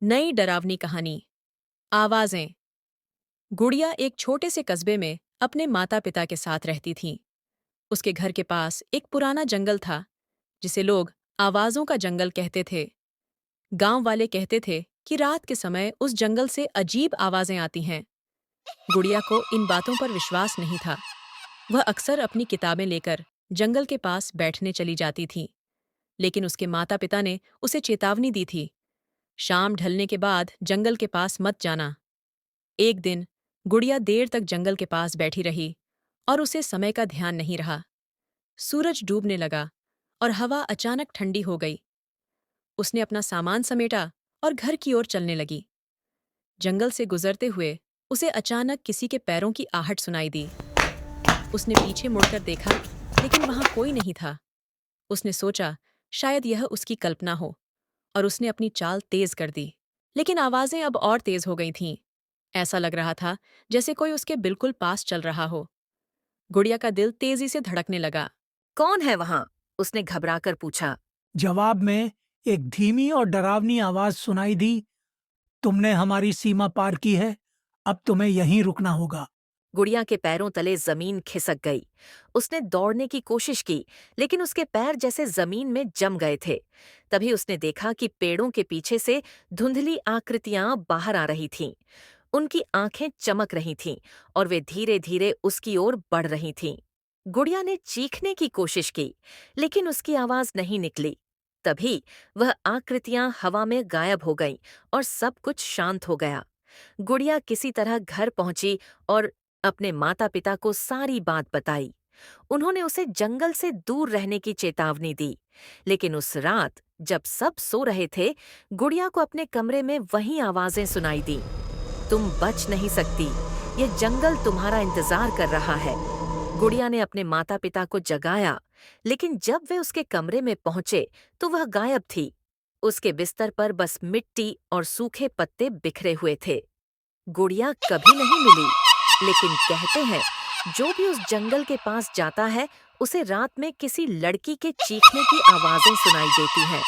नई डरावनी कहानी। आवाजें। गुड़िया एक छोटे से कस्बे में अपने माता पिता के साथ रहती थी। उसके घर के पास एक पुराना जंगल था जिसे लोग आवाजों का जंगल कहते थे। गांव वाले कहते थे कि रात के समय उस जंगल से अजीब आवाजें आती हैं। गुड़िया को इन बातों पर विश्वास नहीं था। वह अक्सर अपनी किताबें लेकर जंगल के पास बैठने चली जाती थी, लेकिन उसके माता पिता ने उसे चेतावनी दी थी, शाम ढलने के बाद जंगल के पास मत जाना। एक दिन गुड़िया देर तक जंगल के पास बैठी रही और उसे समय का ध्यान नहीं रहा। सूरज डूबने लगा और हवा अचानक ठंडी हो गई। उसने अपना सामान समेटा और घर की ओर चलने लगी। जंगल से गुजरते हुए उसे अचानक किसी के पैरों की आहट सुनाई दी। उसने पीछे मुड़कर देखा, लेकिन वहां कोई नहीं था। उसने सोचा शायद यह उसकी कल्पना हो और उसने अपनी चाल तेज कर दी। लेकिन आवाजें अब और तेज हो गई थीं। ऐसा लग रहा था जैसे कोई उसके बिल्कुल पास चल रहा हो। गुड़िया का दिल तेजी से धड़कने लगा। कौन है वहां? उसने घबराकर पूछा। जवाब में एक धीमी और डरावनी आवाज सुनाई दी। तुमने हमारी सीमा पार की है, अब तुम्हें यहीं रुकना होगा। गुड़िया के पैरों तले जमीन खिसक गई। उसने दौड़ने की कोशिश की, लेकिन उसके पैर जैसे जमीन में जम गए थे। तभी उसने देखा कि पेड़ों के पीछे से धुंधली आकृतियां बाहर आ रही थीं। उनकी आंखें चमक रही थीं और वे धीरे धीरे उसकी ओर बढ़ रही थीं। गुड़िया ने चीखने की कोशिश की, लेकिन उसकी आवाज नहीं निकली। तभी वह आकृतियां हवा में गायब हो गईं और सब कुछ शांत हो गया। गुड़िया किसी तरह घर पहुंची और अपने माता पिता को सारी बात बताई। उन्होंने उसे जंगल से दूर रहने की चेतावनी दी। लेकिन उस रात जब सब सो रहे थे, गुड़िया को अपने कमरे में वही आवाजें सुनाई दी। तुम बच नहीं सकती, ये जंगल तुम्हारा इंतजार कर रहा है। गुड़िया ने अपने माता पिता को जगाया, लेकिन जब वे उसके कमरे में पहुंचे तो वह गायब थी। उसके बिस्तर पर बस मिट्टी और सूखे पत्ते बिखरे हुए थे। गुड़िया कभी नहीं मिली, लेकिन कहते हैं जो भी उस जंगल के पास जाता है उसे रात में किसी लड़की के चीखने की आवाजें सुनाई देती हैं।